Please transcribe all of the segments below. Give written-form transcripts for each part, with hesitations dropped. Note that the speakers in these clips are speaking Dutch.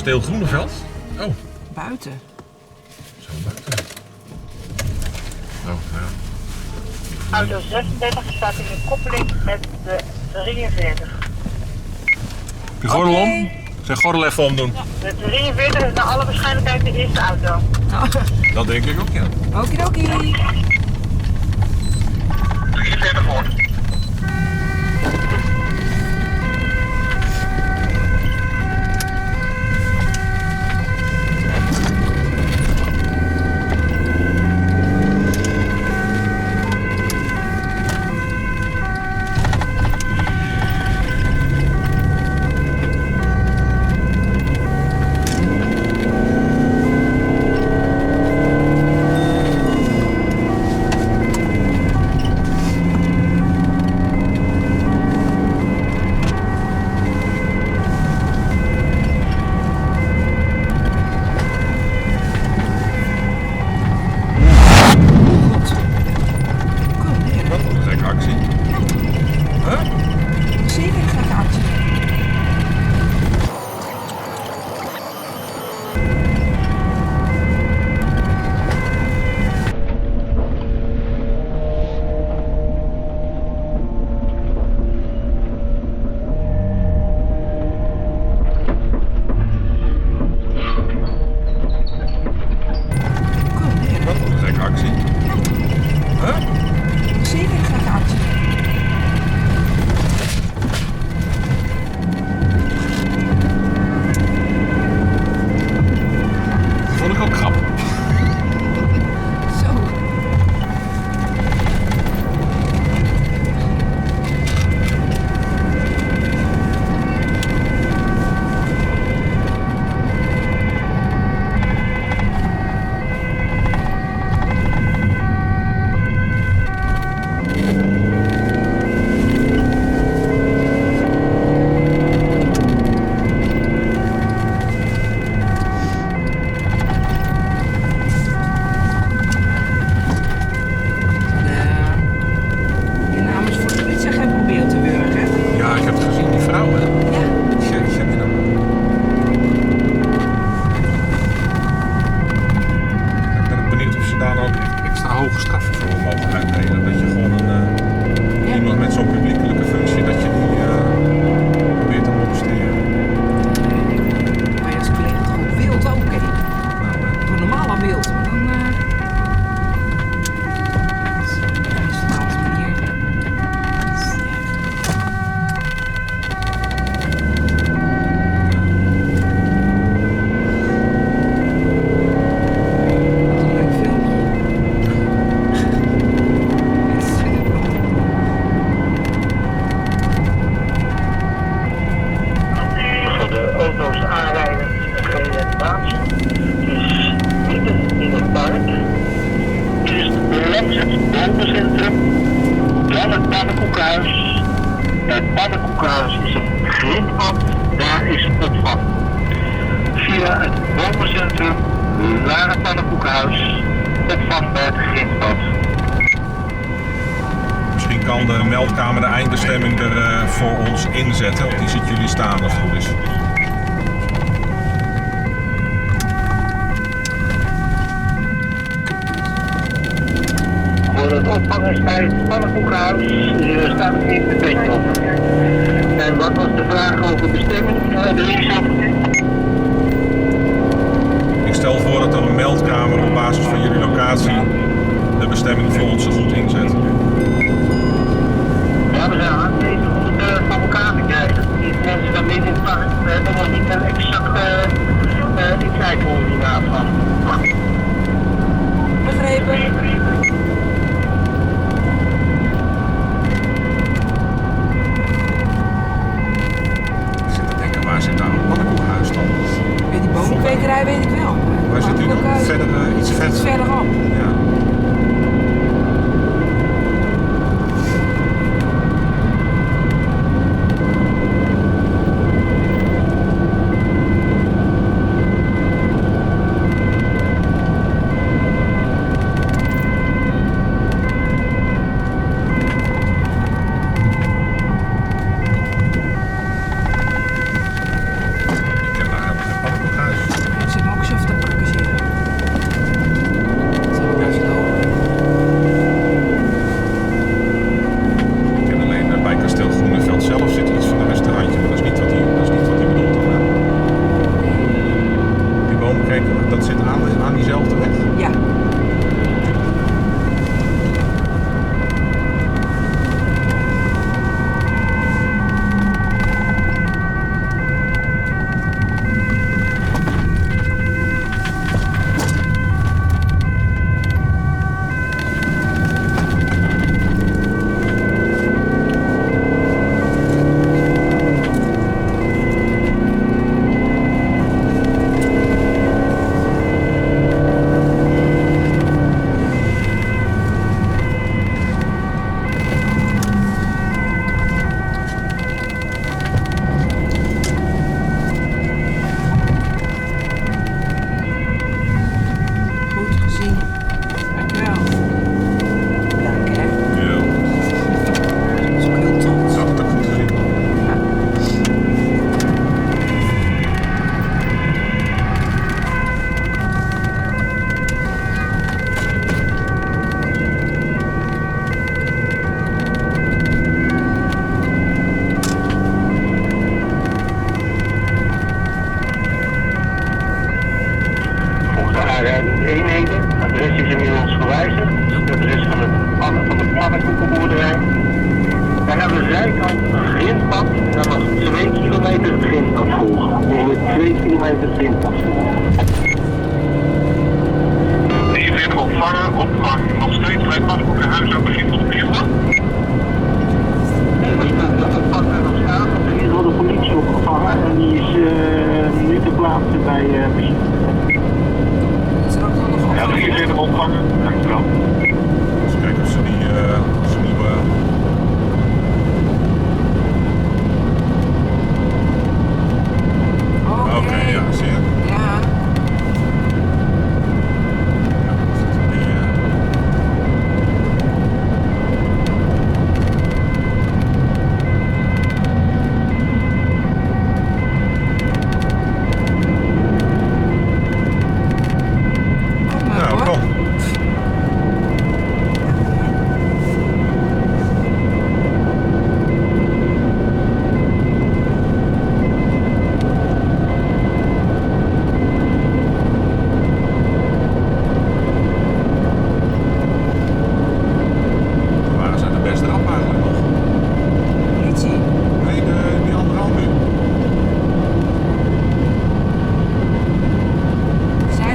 Kasteel Groeneveld? Oh. Buiten. Zo buiten. Oh, ja. Auto 36 staat in de koppeling met de 43. Heb je gordel om? Zeg gordel even omdoen. De 43 is naar alle waarschijnlijkheid de eerste auto. Dat denk ik ook, ja. Okidoki. 43 hoor. Het pannenkoekhuis is een grindpad, daar is het opvang. Via het bomencentrum naar het pannenkoekhuis, opvang bij het grindpad. Misschien kan de meldkamer de eindbestemming er voor ons inzetten, want die ziet jullie staan als het goed is. Voor het opvang is bij het pannenkoekhuis staat het in de petje op. En wat was de vraag over bestemming, Lisa? Ik stel voor dat een meldkamer op basis van jullie locatie de bestemming voor ons zo goed inzet. Ja, we zijn aanwezig om het van elkaar te krijgen. Die mensen dan midden in het park, we hebben nog niet een exacte incijcoördinaat van. Begrepen. Ik zit te denken, waar zit nou een pannenkoekhuis dan? Die bomenkwekerij weet ik wel. Waar zit u dan? Verder, iets verder? Iets verderop. Ja. Ik ken daar helemaal geen pannenkoekhuis. Dat zit aan diezelfde weg? Ja. Goed gezien. Dankjewel. Dank hè. Ja. Dat is ook heel trots. Dat had ik goed gezien. Ja. Volgens de aanrijding eenheden. Het adres is inmiddels gewijzigd. Het adres van de pannenkoekenboerderij. Daar hebben we zijkant een grindpad. Daar mag 2 kilometer het grindpad volgen. We moeten 2 kilometer het grindpad volgen. Hier verder ontvangen, opvang nog steeds bij het pannenkoekenhuis aan het begin van de buurtman. Het pad er nog staan. Er is wel de politie opgevangen en die is nu te plaatsen bij Piet. Is er ook nog op? Ja, de 4 verder ontvangen. Dankjewel. Dus kijken of ze die Oké, ja, zie je? Ja. Die, Kom maar nou, hoor. kom. Waar zijn de beste rap eigenlijk nog? Politie. Nee, die andere hand nu.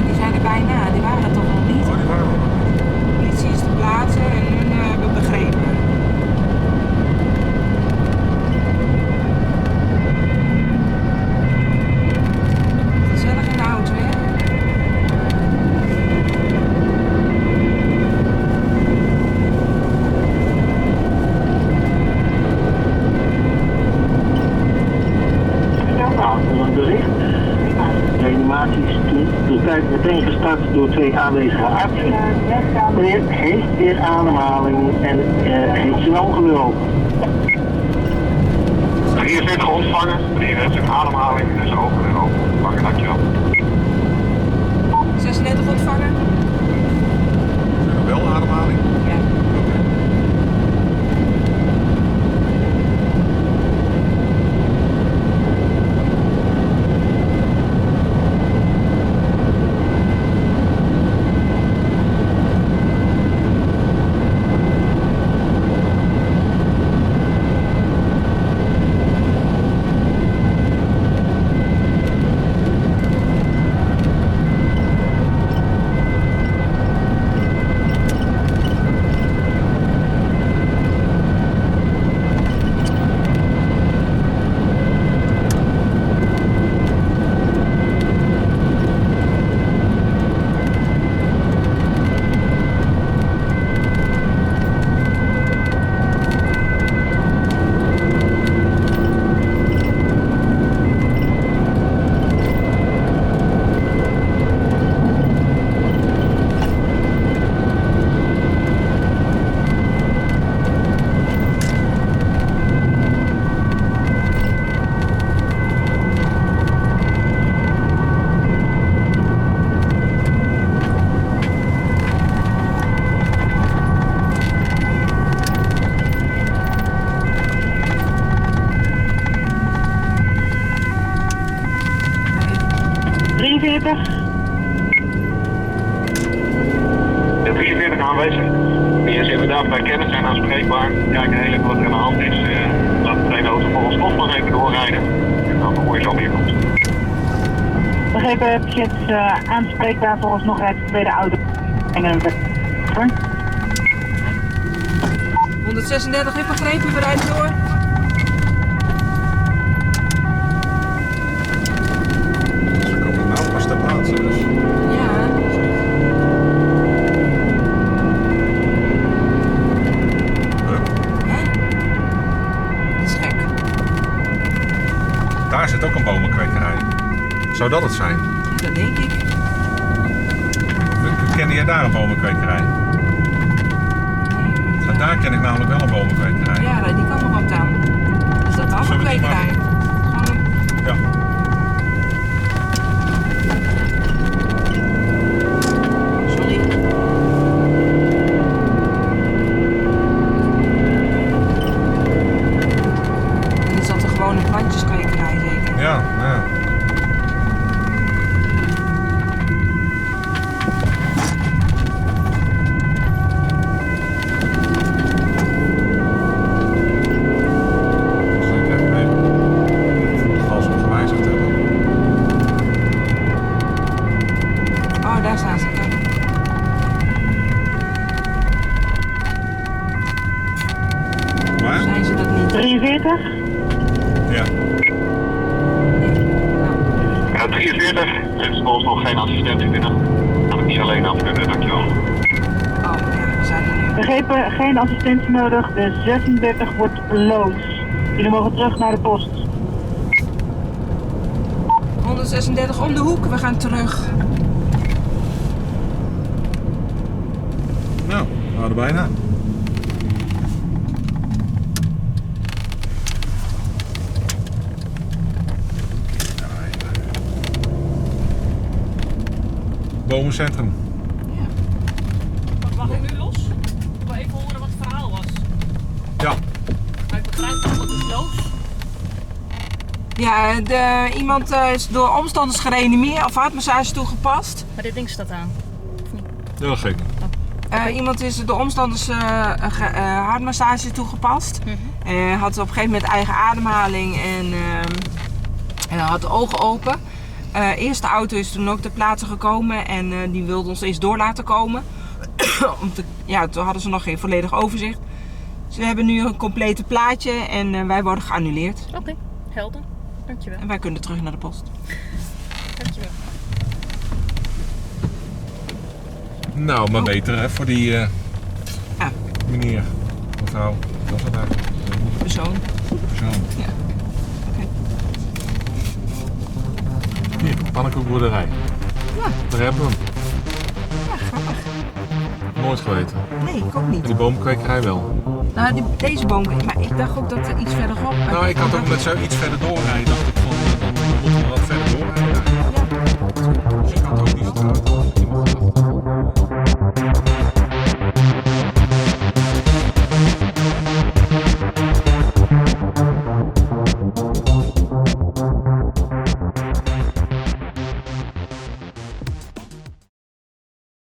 Die zijn er bijna. Die waren er toch nog niet. Oh, die waren er nog. Politie is te plaatsen en hun hebben begrepen. Gezellig in de auto, hè? Ja, nou, een bericht. Reanimatie is de tijd meteen gestart door 2 aanwezige artsen. Meneer heeft weer ademhaling en heeft zijn ogen weer open. Hier zit ontvangen, meneer heeft zijn ademhaling en zijn ogen weer open. Ontvangen, dankjewel. 36 ontvangen? Zijn er wel ademhaling? Ja. Oké. aanwezig. Die is inderdaad bij kennis en aanspreekbaar. Kijken heel even wat er aan de hand is. Laat de tweede auto volgens stof nog even doorrijden. En dan hoor je zo meer komt. Begrepen, patiënt aanspreekbaar, volgens nog rijdt de tweede auto. En een 136 heeft begrepen, we rijden door. Ze komen nou pas ter plaatse dus. Ja. Huh? Hè? Dat is gek. Daar zit ook een bomenkwekerij. Zou dat het zijn? Dat denk ik. Kende jij daar een bomenkwekerij? Ja, daar ken ik namelijk wel een bomenkwekerij. Ja, die kan nog wat aan. Is dat dan een Zullen we die kwekerij? Gewoon een... Ja. Sorry. En is dat er gewoon een plantjeskwekerij zeker? Ja, ja. Zeker even weten of de gas nog gewijzigd hebben. Oh, daar staan ze. Kijk. Maar? Zijn ze dat niet? 43. Ja. Ja, 43. Er is volgens nog geen assistentie binnen. Kan ik niet alleen afkunnen, dankjewel. Oh, ja, we zijn er nu. Begrepen, geen assistentie nodig. De 36 wordt loos. Jullie mogen terug naar de post. 136 om de hoek, we gaan terug. Nou, we hadden bijna. Bomencentrum. Mag ik nu los? Ik wil even horen wat het verhaal was. Ja. Maar ik begrijp dat het is los. Ja, iemand is door omstanders gereanimeerd of hartmassage toegepast. Maar dit ding staat aan. Ja, dat geeft niet. Iemand is door omstanders hartmassage toegepast. Had op een gegeven moment eigen ademhaling en had de ogen open. Eerste auto is toen ook ter plaatse gekomen en die wilde ons eerst door laten komen. Toen hadden ze nog geen volledig overzicht. Dus we hebben nu een complete plaatje en wij worden geannuleerd. Oké, helder. Dankjewel. En wij kunnen terug naar de post. Dankjewel. Nou, maar beter hè, voor die Ja. meneer, mevrouw, wat was dat eigenlijk? Persoon. Persoon. Ja. Oké. Hier, pannenkoekboerderij. Ja. Daar hebben we hem. Ja, grappig. Nooit geweten. Nee, ik ook En niet. die boomkwekerij wel. Nou, deze boom, maar ik dacht ook dat er iets verderop. Nou, ik had ook met zo iets verder doorrijden, dacht ik